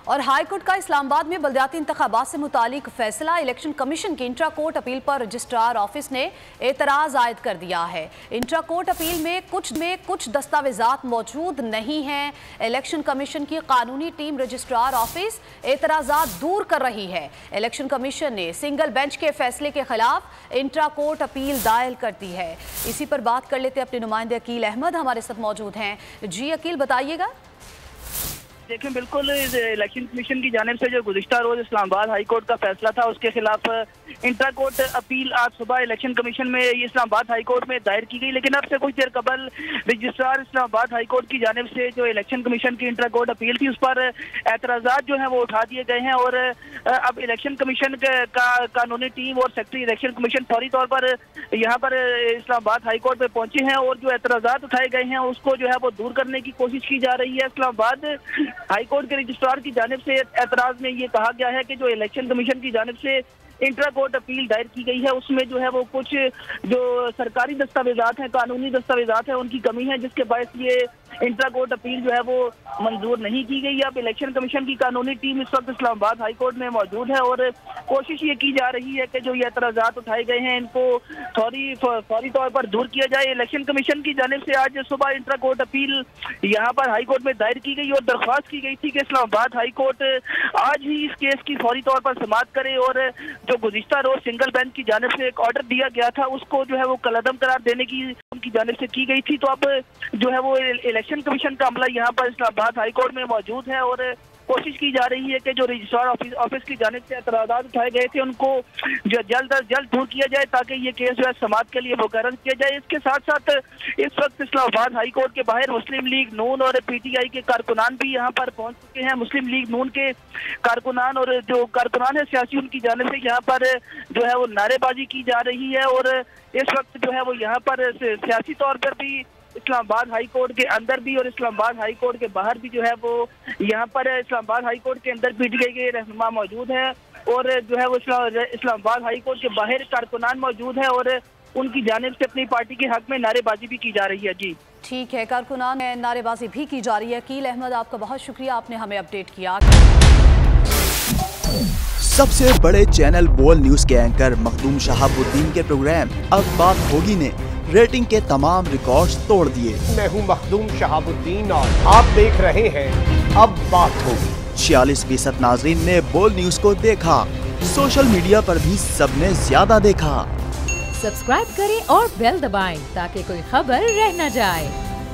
और हाईकोर्ट का इस्लामाबाद में बल्दियाती इंतखाबात से मुतालिक फैसला। इलेक्शन कमीशन की इंट्रा कोर्ट अपील पर रजिस्ट्रार ऑफिस ने एतराज़ आयद कर दिया है। इंट्रा कोर्ट अपील में कुछ दस्तावेजात मौजूद नहीं हैं। इलेक्शन कमीशन की कानूनी टीम रजिस्ट्रार ऑफिस एतराज़ात दूर कर रही है। इलेक्शन कमीशन ने सिंगल बेंच के फैसले के खिलाफ इंट्रा कोर्ट अपील दायर कर दी है। इसी पर बात कर लेते अपने नुमाइंदे अकील अहमद हमारे साथ मौजूद हैं। जी अकील, बताइएगा। देखें, बिल्कुल इलेक्शन कमीशन की जानिब से जो गुज़िश्ता रोज इस्लामाबाद हाई कोर्ट का फैसला था उसके खिलाफ इंट्रा कोर्ट अपील आज सुबह इलेक्शन कमीशन में इस्लामाबाद हाई कोर्ट में दायर की गई। लेकिन अब से कुछ देर कबल रजिस्ट्रार इस्लामाबाद हाई कोर्ट की जानिब से जो इलेक्शन कमीशन की इंट्रा कोर्ट अपील थी उस पर एतराज़ात जो है वो उठा दिए गए हैं और अब इलेक्शन कमीशन का कानूनी टीम और सेक्रेटरी इलेक्शन कमीशन फौरी तौर पर यहाँ पर इस्लामाबाद हाई कोर्ट में पहुंचे हैं और जो एतराज़ात उठाए गए हैं उसको जो है वो दूर करने की कोशिश की जा रही है। इस्लामाबाद हाई कोर्ट के रजिस्ट्रार की जानिब से एतराज में ये कहा गया है कि जो इलेक्शन कमीशन की जानिब से इंट्रा कोर्ट अपील दायर की गई है उसमें जो है वो कुछ जो सरकारी दस्तावेजात हैं, कानूनी दस्तावेजात हैं, उनकी कमी है, जिसके बायस ये इंट्रा कोर्ट अपील जो है वो मंजूर नहीं की गई। अब इलेक्शन कमीशन की कानूनी टीम इस वक्त इस्लामाबाद हाई कोर्ट में मौजूद है और कोशिश ये की जा रही है कि जो ये एतराज़ात उठाए गए हैं इनको फौरी तौर पर दूर किया जाए। इलेक्शन कमीशन की जानिब से आज सुबह इंट्रा कोर्ट अपील यहाँ पर हाई कोर्ट में दायर की गई और दरख्वास्त की गई थी कि इस्लामाबाद हाई कोर्ट आज ही इस केस की फौरी तौर पर समाअत करे और जो गुज़िश्ता रोज सिंगल बेंच की जानिब से एक ऑर्डर दिया गया था उसको जो है वो कलअदम करार देने की उनकी जानिब से की गई थी। तो अब जो है वो इलेक्शन कमीशन का अमला यहाँ पर इस्लामाबाद हाई कोर्ट में मौजूद है और कोशिश की जा रही है कि जो रजिस्ट्रार ऑफिस की जानिब से एतराज़ात उठाए गए थे उनको जो जल्द अज जल्द दूर किया जाए ताकि ये केस जो है समाअत के लिए मुकर्रर किया जाए। इसके साथ साथ इस वक्त इस्लामाबाद हाई कोर्ट के बाहर मुस्लिम लीग नून और PTI के कारकुनान भी यहाँ पर पहुँच चुके हैं। मुस्लिम लीग नून के कारकुनान और जो कारकुनान है सियासी उनकी जानिब से यहाँ पर जो है वो नारेबाजी की जा रही है और इस वक्त जो है वो यहाँ पर सियासी तौर पर भी इस्लामाबाद हाई कोर्ट के अंदर भी और इस्लामाबाद हाई कोर्ट के बाहर भी जो है वो यहाँ पर इस्लामाबाद हाई कोर्ट के अंदर PTI के रहनुमा मौजूद है और जो है वो इस्लामाबाद हाई कोर्ट के बाहर कारकुनान मौजूद है और उनकी जानिब से अपनी पार्टी के हक में नारेबाजी भी की जा रही है। जी ठीक है, कारकुनान में नारेबाजी भी की जा रही है। अकील अहमद, आपका बहुत शुक्रिया, आपने हमें अपडेट किया। सबसे बड़े चैनल बोल न्यूज के एंकर मखदूम शहाबुद्दीन के प्रोग्राम अब बात होगी ने रेटिंग के तमाम रिकॉर्ड्स तोड़ दिए। मैं हूं मखदूम शहाबुद्दीन और आप देख रहे हैं अब बात होगी। 46% नाज़रीन ने बोल न्यूज को देखा। सोशल मीडिया पर भी सबने ज्यादा देखा। सब्सक्राइब करें और बेल दबाएं ताकि कोई खबर रह न जाए।